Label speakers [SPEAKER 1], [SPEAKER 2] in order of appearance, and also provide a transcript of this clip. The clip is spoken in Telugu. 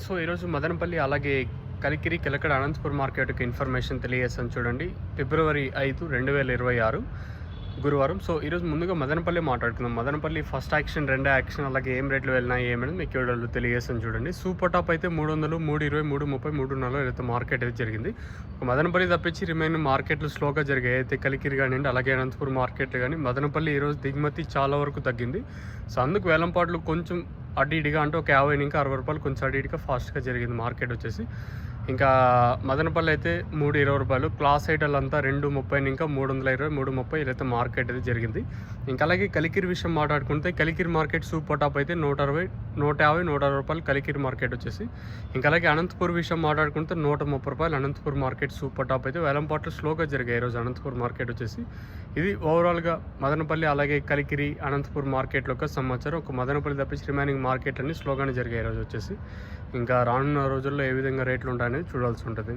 [SPEAKER 1] సో ఈరోజు మదనపల్లి అలాగే కలికిరి కిలకడ అనంతపురం మార్కెట్కి ఇన్ఫర్మేషన్ తెలియజేస్తాను చూడండి. ఫిబ్రవరి 5, 2026 గురువారం. సో ఈరోజు ముందుగా మదనపల్లి మాట్లాడుకుందాం. మదనపల్లి ఫస్ట్ యాక్షన్, రెండో యాక్షన్, అలాగే ఏం రేట్లు వెళ్ళినాయి ఏమనేది మీకు వీడియోలో తెలియజేస్తాను చూడండి. సూపర్ టాప్ అయితే 300, 320, 330, 340 అయితే మార్కెట్ అయితే జరిగింది. మదనపల్లి తప్పించి రిమైన్ మార్కెట్లు స్లోగా జరిగాయి. అయితే కలికిరి కానివ్వండి, అలాగే అనంతపురం మార్కెట్ కానీ మదనపల్లి ఈరోజు దిగుమతి చాలా వరకు తగ్గింది. సో అందుకు వేలంపాట్లు కొంచెం అటు ఇటుగా అంటే ఒక 50 ఇంకా 60 రూపాయలు కొంచెం అటు ఇటుగా ఫాస్ట్గా జరిగింది మార్కెట్ వచ్చేసి. ఇంకా మదనపల్లి అయితే 320 రూపాయలు, క్లాస్ ఐటల్ అంతా 230 ఇంకా 320, 330 ఇదైతే మార్కెట్ అయితే జరిగింది. ఇంకా అలాగే కలికిరి విషయం మాట్లాడుకుంటే కలికిరి మార్కెట్ సూపర్ టాప్ అయితే 150, 160 రూపాయలు కలికిరి మార్కెట్ వచ్చేసి. ఇంకా అలాగే అనంతపూర్ విషయం మాట్లాడుకుంటే 130 రూపాయలు అనంతపూర్ మార్కెట్ సూపర్ టాప్ అయితే వేలంపాట్లు స్లోగా జరిగాయి ఈరోజు అనంతపూర్ మార్కెట్ వచ్చేసి. ఇది ఓవరాల్గా మదనపల్లి అలాగే కలికిరి అనంతపూర్ మార్కెట్లో ఒక సమాచారం. ఒక మదనపల్లి తప్పించి రిమైనింగ్ మార్కెట్ అన్ని స్లోగానే జరిగాయి ఈరోజు వచ్చేసి. ఇంకా రానున్న రోజుల్లో ఏ విధంగా రేట్లు ఉంటాయనేది చూడాల్సి ఉంటుంది.